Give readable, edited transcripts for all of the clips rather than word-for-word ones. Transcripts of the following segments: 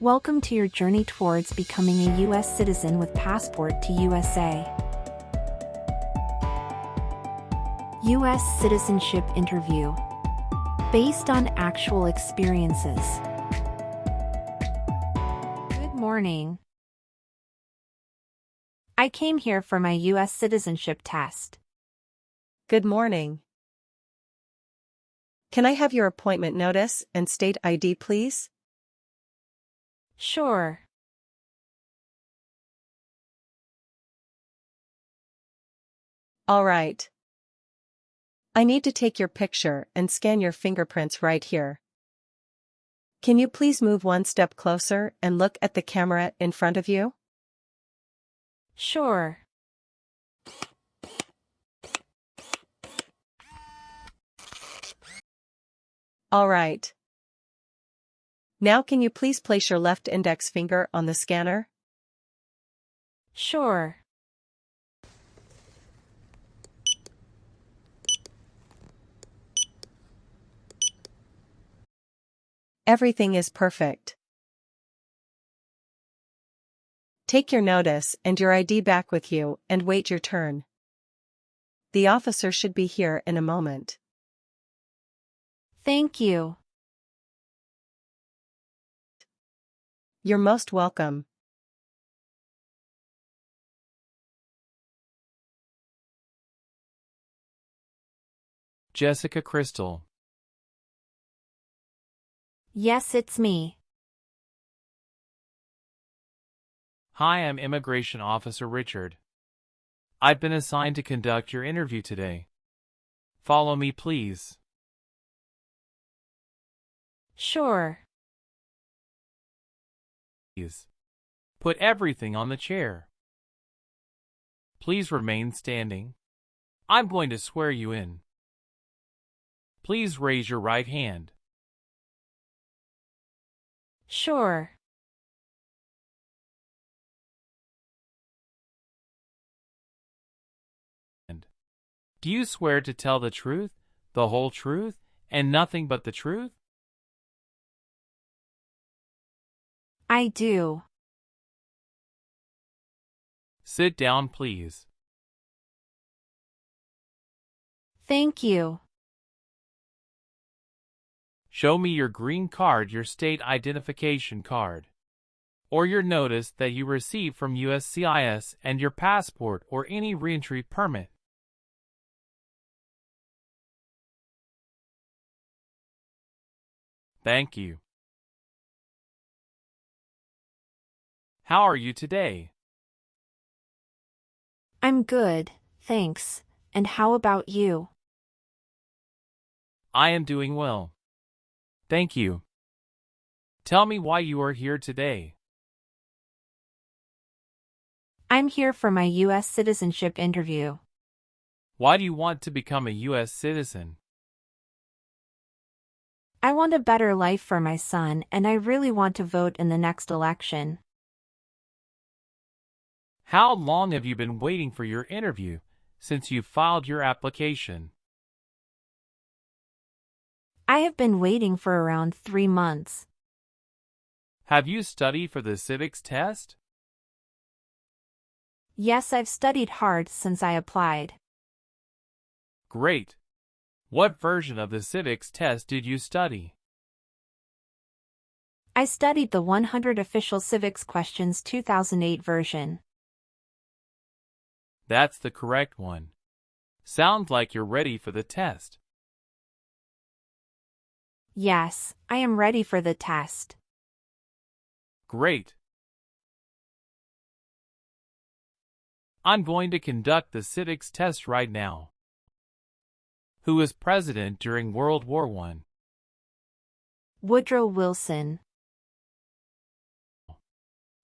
Welcome to your journey towards becoming a U.S. citizen with passport to USA. U.S. Citizenship Interview. Based on actual experiences. Good morning. I came here for my U.S. citizenship test. Good morning. Can I have your appointment notice and state ID, please? Sure. All right. I need to take your picture and scan your fingerprints right here. Can you please move one step closer and look at the camera in front of you? Sure. All right. Now can you please place your left index finger on the scanner? Sure. Everything is perfect. Take your notice and your ID back with you and wait your turn. The officer should be here in a moment. Thank you. You're most welcome. Jessica Crystal. Yes, it's me. Hi, I'm Immigration Officer Richard. I've been assigned to conduct your interview today. Follow me, please. Sure. Please. Put everything on the chair. Please remain standing. I'm going to swear you in. Please raise your right hand. Sure. Do you swear to tell the truth, the whole truth, and nothing but the truth? I do. Sit down, please. Thank you. Show me your green card, your state identification card, or your notice that you received from USCIS and your passport or any reentry permit. Thank you. How are you today? I'm good, thanks. And how about you? I am doing well. Thank you. Tell me why you are here today. I'm here for my U.S. citizenship interview. Why do you want to become a U.S. citizen? I want a better life for my son, and I really want to vote in the next election. How long have you been waiting for your interview since you filed your application? I have been waiting for around 3 months. Have you studied for the civics test? Yes, I've studied hard since I applied. Great. What version of the civics test did you study? I studied the 100 Official Civics Questions 2008 version. That's the correct one. Sounds like you're ready for the test. Yes, I am ready for the test. Great. I'm going to conduct the civics test right now. Who was president during World War I? Woodrow Wilson.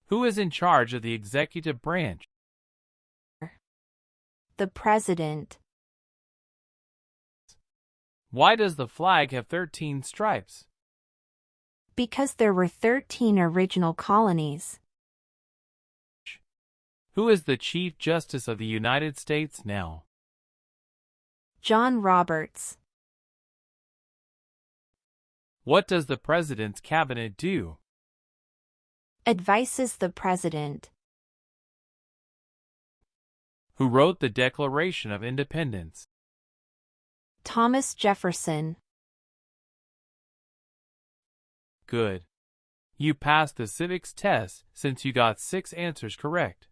Who is in charge of the executive branch? The president. Why does the flag have 13 stripes? Because there were 13 original colonies. Who is the Chief Justice of the United States now? John Roberts. What does the President's cabinet do? Advises the President. Who wrote the Declaration of Independence? Thomas Jefferson. Good. You passed the civics test since you got 6 answers correct.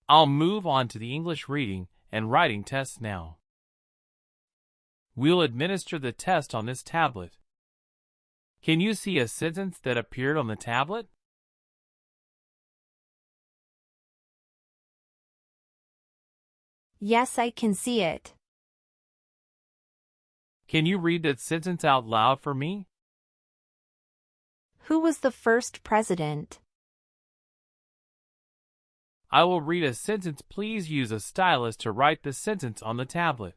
I'll move on to the English reading and writing tests now. We'll administer the test on this tablet. Can you see a sentence that appeared on the tablet? Yes, I can see it. Can you read that sentence out loud for me? Who was the first president? I will read a sentence. Please use a stylus to write the sentence on the tablet.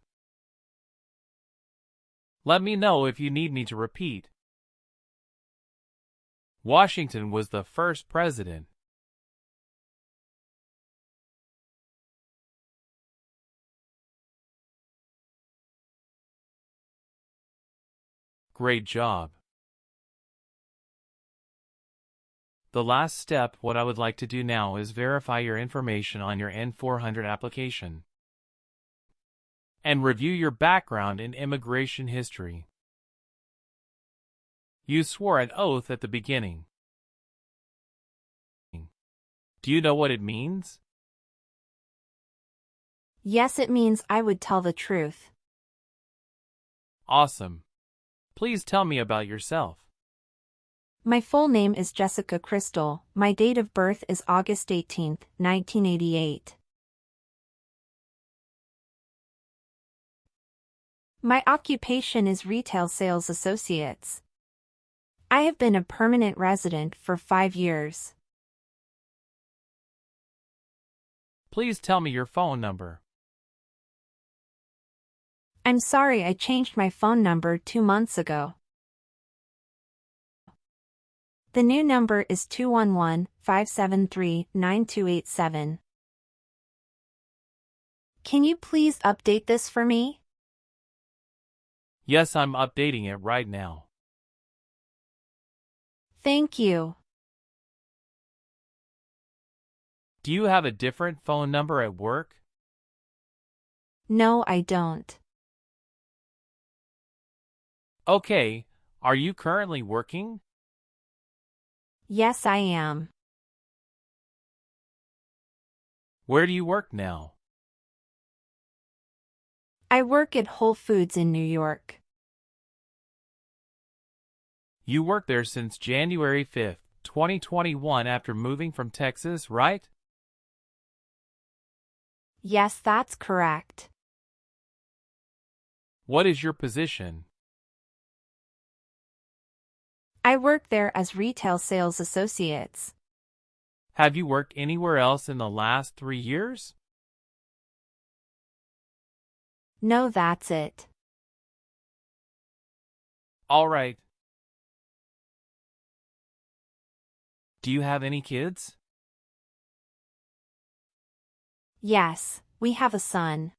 Let me know if you need me to repeat. Washington was the first president. Great job. The last step, what I would like to do now is verify your information on your N-400 application and review your background and immigration history. You swore an oath at the beginning. Do you know what it means? Yes, it means I would tell the truth. Awesome. Please tell me about yourself. My full name is Jessica Crystal. My date of birth is August 18, 1988. My occupation is retail sales associates. I have been a permanent resident for 5 years. Please tell me your phone number. I'm sorry, I changed my phone number 2 months ago. The new number is 211-573-9287. Can you please update this for me? Yes, I'm updating it right now. Thank you. Do you have a different phone number at work? No, I don't. Okay, are you currently working? Yes, I am. Where do you work now? I work at Whole Foods in New York. You worked there since January 5, 2021 after moving from Texas, right? Yes, that's correct. What is your position? I work there as retail sales associates. Have you worked anywhere else in the last 3 years? No, that's it. All right. Do you have any kids? Yes, we have a son.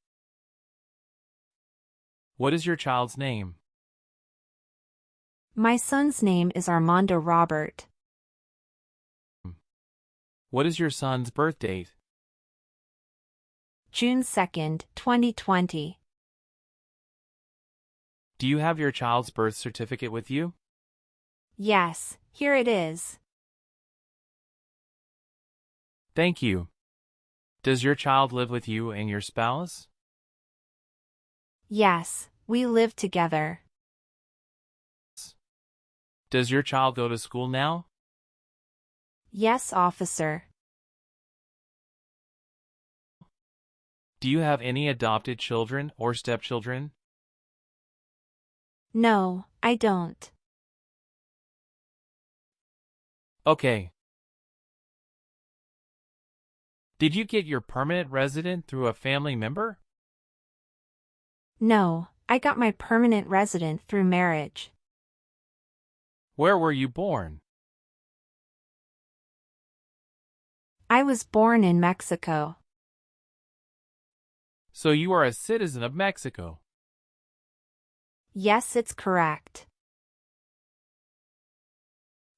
What is your child's name? My son's name is Armando Robert. What is your son's birth date? June 2nd, 2020. Do you have your child's birth certificate with you? Yes, here it is. Thank you. Does your child live with you and your spouse? Yes, we live together. Does your child go to school now? Yes, officer. Do you have any adopted children or stepchildren? No, I don't. Okay. Did you get your permanent resident through a family member? No, I got my permanent resident through marriage. Where were you born? I was born in Mexico. So you are a citizen of Mexico. Yes, it's correct.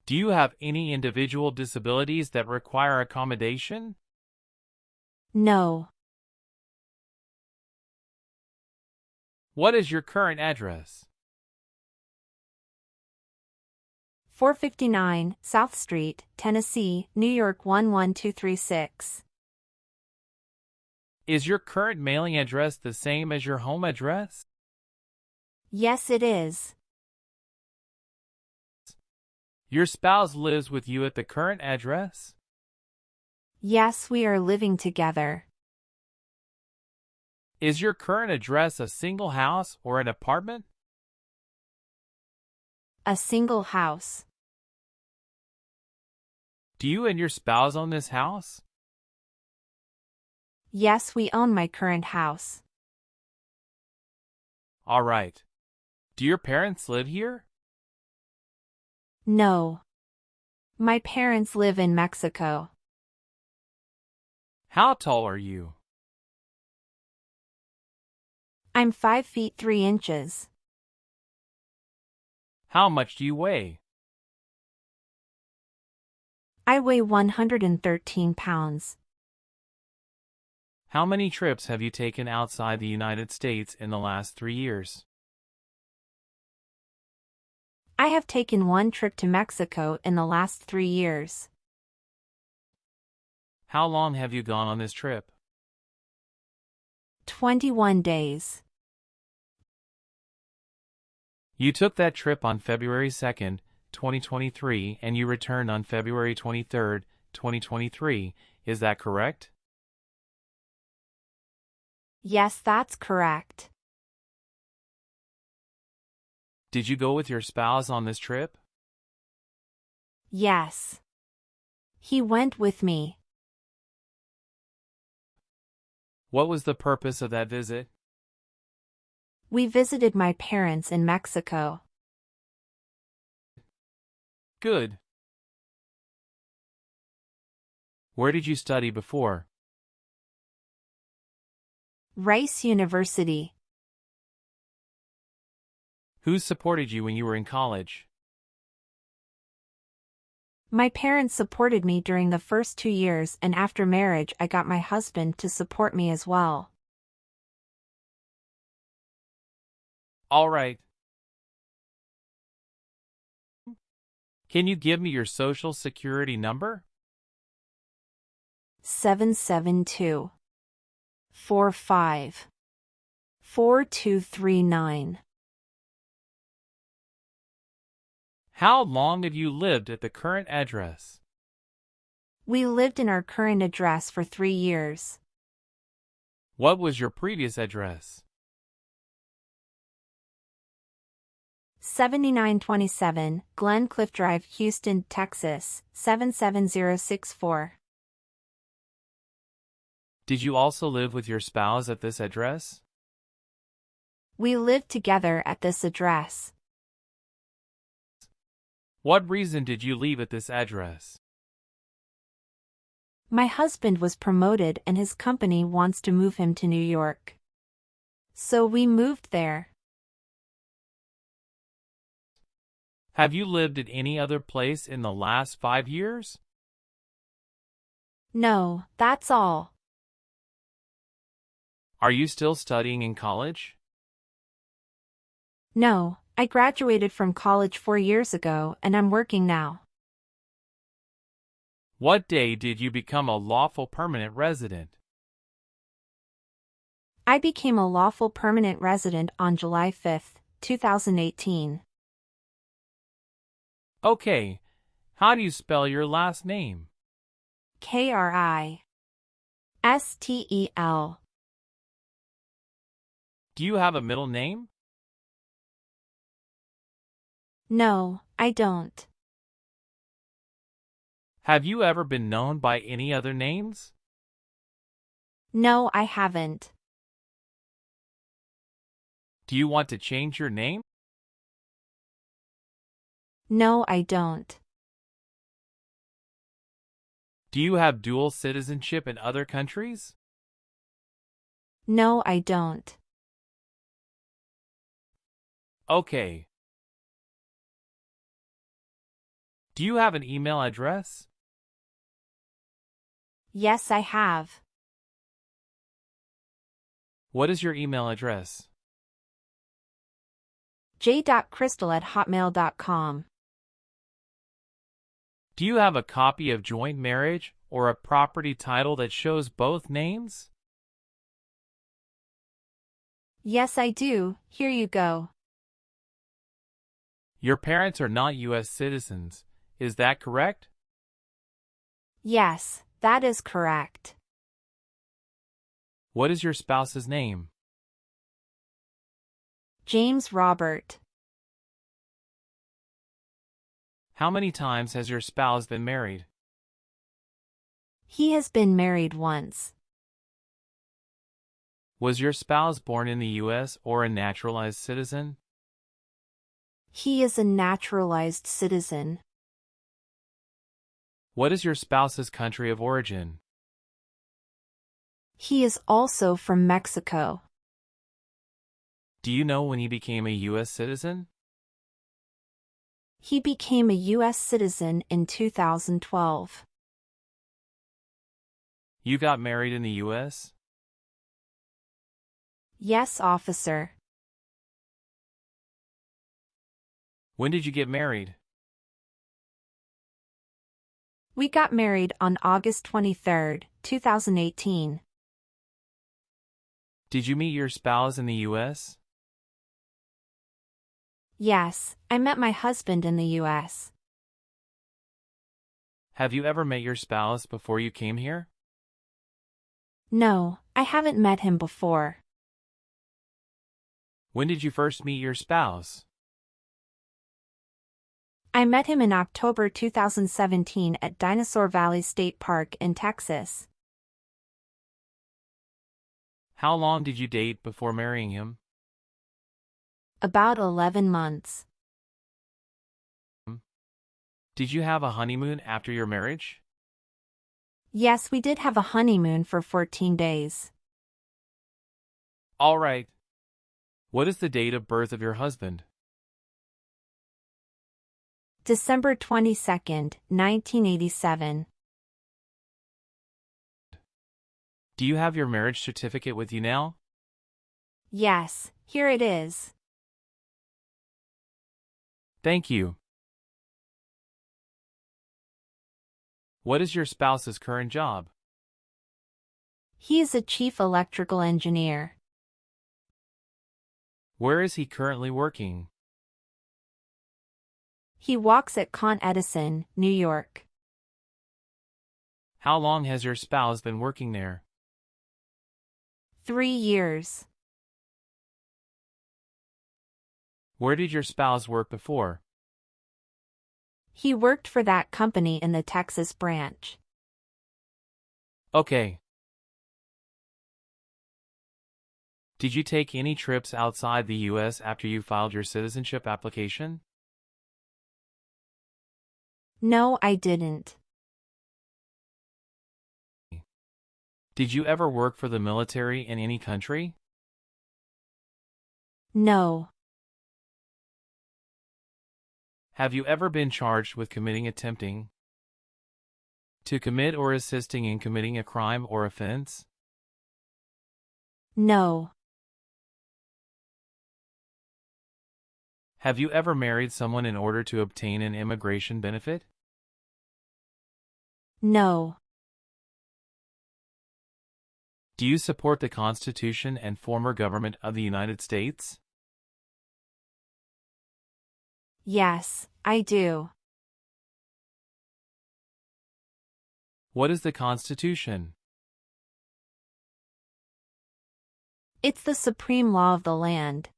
Do you have any individual disabilities that require accommodation? No. What is your current address? 459 South Street, Tennessee, New York 11236. Is your current mailing address the same as your home address? Yes, it is. Your spouse lives with you at the current address? Yes, we are living together. Is your current address a single house or an apartment? A single house. Do you and your spouse own this house? Yes, we own my current house. All right. Do your parents live here? No. My parents live in Mexico. How tall are you? I'm 5 feet 3 inches. How much do you weigh? I weigh 113 pounds. How many trips have you taken outside the United States in the last 3 years? I have taken 1 trip to Mexico in the last 3 years. How long have you gone on this trip? 21 days. You took that trip on February 2nd, 2023, and you returned on February 23rd, 2023. Is that correct? Yes, that's correct. Did you go with your spouse on this trip? Yes. He went with me. What was the purpose of that visit? We visited my parents in Mexico. Good. Where did you study before? Rice University. Who supported you when you were in college? My parents supported me during the first 2 years, and after marriage I got my husband to support me as well. All right. Can you give me your social security number? 772 45 4239. How long have you lived at the current address? We lived in our current address for 3 years. What was your previous address? 7927 Glen Cliff Drive, Houston, Texas 77064. Did you also live with your spouse at this address? We lived together at this address. What reason did you leave at this address? My husband was promoted and his company wants to move him to New York. So we moved there. Have you lived at any other place in the last 5 years? No, that's all. Are you still studying in college? No, I graduated from college 4 years ago and I'm working now. What day did you become a lawful permanent resident? I became a lawful permanent resident on July 5, 2018. Okay. How do you spell your last name? Kristel. Do you have a middle name? No, I don't. Have you ever been known by any other names? No, I haven't. Do you want to change your name? No, I don't. Do you have dual citizenship in other countries? No, I don't. Okay. Do you have an email address? Yes, I have. What is your email address? j.crystal@hotmail.com. Do you have a copy of joint marriage or a property title that shows both names? Yes, I do. Here you go. Your parents are not U.S. citizens, is that correct? Yes, that is correct. What is your spouse's name? James Robert. How many times has your spouse been married? He has been married once. Was your spouse born in the U.S. or a naturalized citizen? He is a naturalized citizen. What is your spouse's country of origin? He is also from Mexico. Do you know when he became a U.S. citizen? He became a U.S. citizen in 2012. You got married in the U.S.? Yes, officer. When did you get married? We got married on August 23, 2018. Did you meet your spouse in the U.S.? Yes, I met my husband in the U.S. Have you ever met your spouse before you came here? No, I haven't met him before. When did you first meet your spouse? I met him in October 2017 at Dinosaur Valley State Park in Texas. How long did you date before marrying him? About 11 months. Did you have a honeymoon after your marriage? Yes, we did have a honeymoon for 14 days. All right. What is the date of birth of your husband? December 22, 1987. Do you have your marriage certificate with you now? Yes, here it is. Thank you. What is your spouse's current job? He is a chief electrical engineer. Where is he currently working? He walks at Con Edison, New York. How long has your spouse been working there? 3 years. Where did your spouse work before? He worked for that company in the Texas branch. Okay. Did you take any trips outside the U.S. after you filed your citizenship application? No, I didn't. Did you ever work for the military in any country? No. Have you ever been charged with attempting to commit or assisting in committing a crime or offense? No. Have you ever married someone in order to obtain an immigration benefit? No. Do you support the Constitution and former government of the United States? Yes, I do. What is the Constitution? It's the supreme law of the land.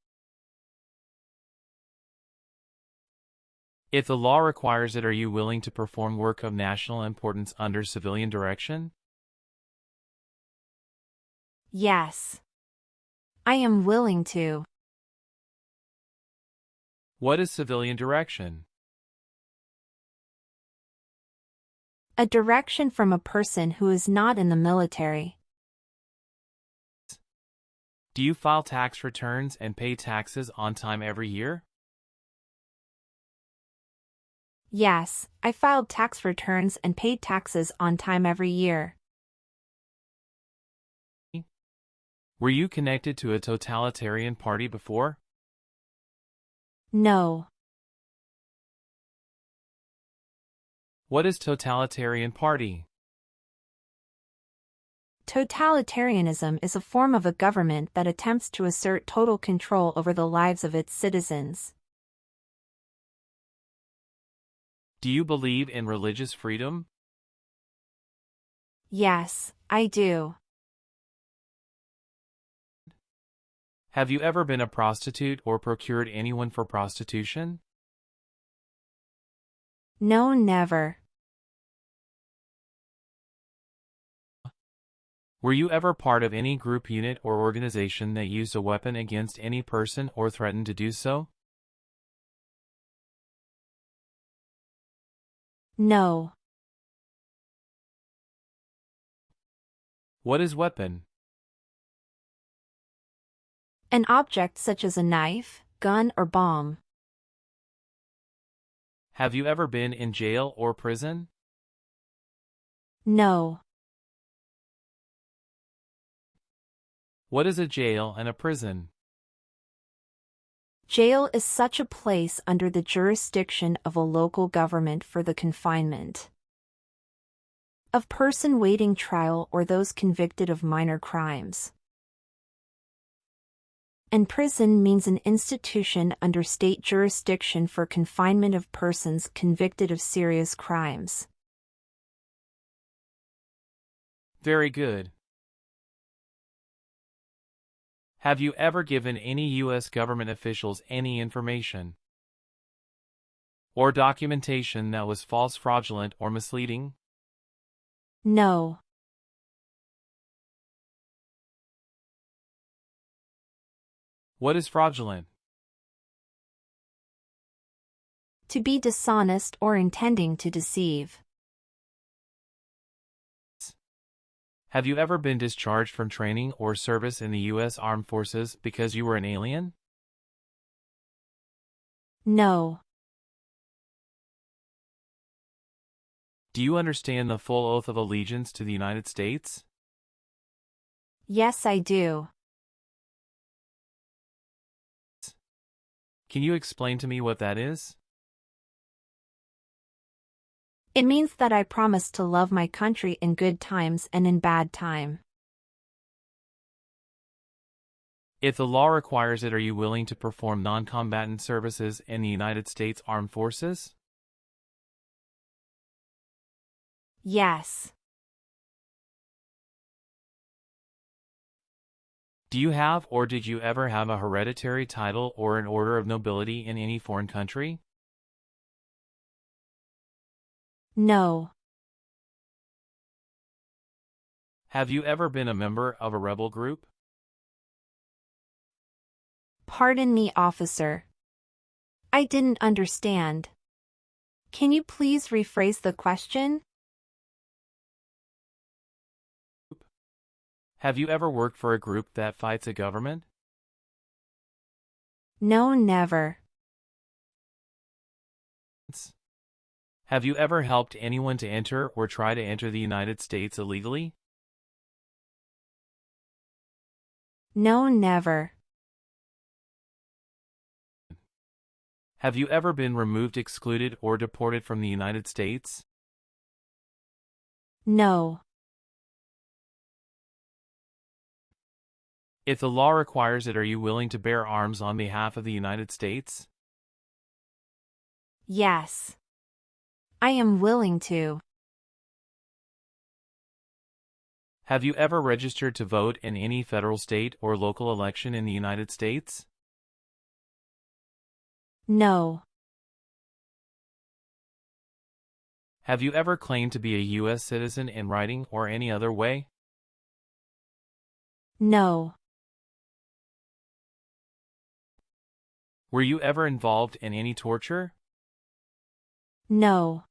If the law requires it, are you willing to perform work of national importance under civilian direction? Yes. I am willing to. What is civilian direction? A direction from a person who is not in the military. Do you file tax returns and pay taxes on time every year? Yes, I filed tax returns and paid taxes on time every year. Were you connected to a totalitarian party before? No. What is totalitarian party? Totalitarianism is a form of a government that attempts to assert total control over the lives of its citizens. Do you believe in religious freedom? Yes, I do. Have you ever been a prostitute or procured anyone for prostitution? No, never. Were you ever part of any group, unit, or organization that used a weapon against any person or threatened to do so? No. What is weapon? An object such as a knife, gun, or bomb. Have you ever been in jail or prison? No. What is a jail and a prison? Jail is such a place under the jurisdiction of a local government for the confinement of person waiting trial or those convicted of minor crimes. And prison means an institution under state jurisdiction for confinement of persons convicted of serious crimes. Very good. Have you ever given any U.S. government officials any information or documentation that was false, fraudulent, or misleading? No. What is fraudulent? To be dishonest or intending to deceive. Have you ever been discharged from training or service in the U.S. Armed Forces because you were an alien? No. Do you understand the full oath of allegiance to the United States? Yes, I do. Can you explain to me what that is? It means that I promise to love my country in good times and in bad time. If the law requires it, are you willing to perform non-combatant services in the United States Armed Forces? Yes. Do you have or did you ever have a hereditary title or an order of nobility in any foreign country? No. Have you ever been a member of a rebel group? Pardon me, officer. I didn't understand. Can you please rephrase the question? Have you ever worked for a group that fights a government? No, never. Have you ever helped anyone to enter or try to enter the United States illegally? No, never. Have you ever been removed, excluded, or deported from the United States? No. If the law requires it, are you willing to bear arms on behalf of the United States? Yes. I am willing to. Have you ever registered to vote in any federal, state, or local election in the United States? No. Have you ever claimed to be a U.S. citizen in writing or any other way? No. Were you ever involved in any torture? No.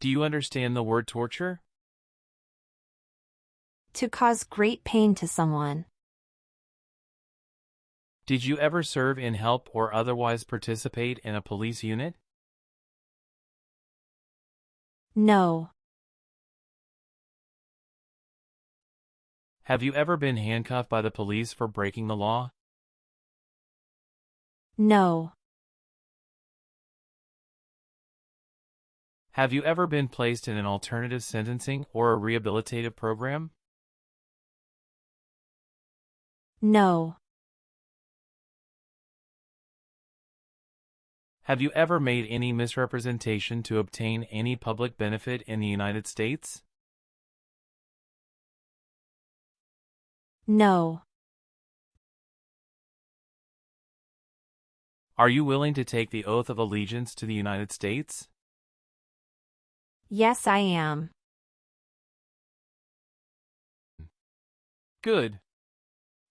Do you understand the word torture? To cause great pain to someone. Did you ever serve in help or otherwise participate in a police unit? No. Have you ever been handcuffed by the police for breaking the law? No. Have you ever been placed in an alternative sentencing or a rehabilitative program? No. Have you ever made any misrepresentation to obtain any public benefit in the United States? No. Are you willing to take the oath of allegiance to the United States? Yes, I am. Good.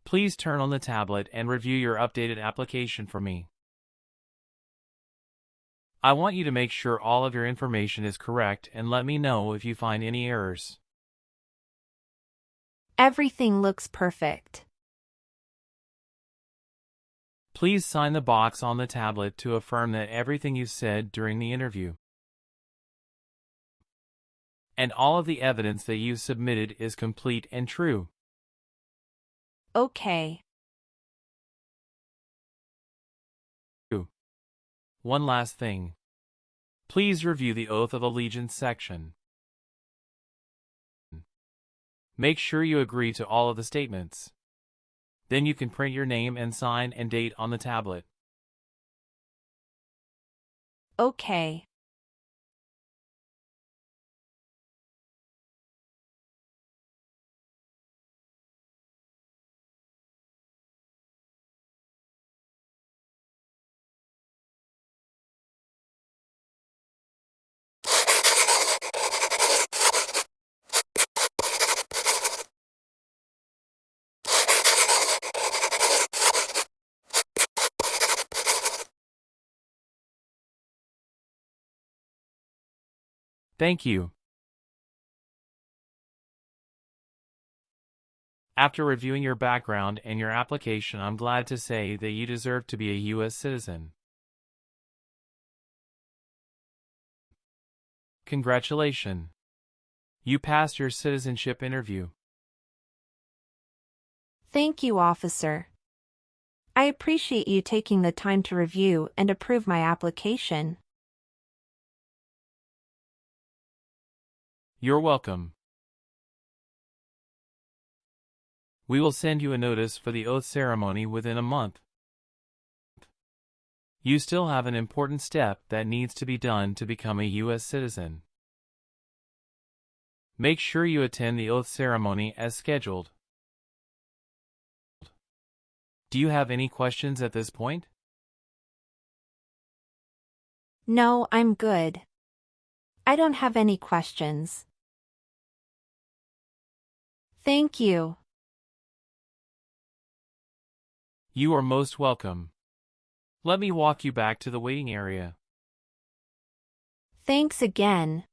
Please turn on the tablet and review your updated application for me. I want you to make sure all of your information is correct and let me know if you find any errors. Everything looks perfect. Please sign the box on the tablet to affirm that everything you said during the interview and all of the evidence that you submitted is complete and true. Okay. One last thing. Please review the Oath of Allegiance section. Make sure you agree to all of the statements. Then you can print your name and sign and date on the tablet. Okay. Thank you. After reviewing your background and your application, I'm glad to say that you deserve to be a U.S. citizen. Congratulations. You passed your citizenship interview. Thank you, officer. I appreciate you taking the time to review and approve my application. You're welcome. We will send you a notice for the oath ceremony within a month. You still have an important step that needs to be done to become a U.S. citizen. Make sure you attend the oath ceremony as scheduled. Do you have any questions at this point? No, I'm good. I don't have any questions. Thank you. You are most welcome. Let me walk you back to the waiting area. Thanks again.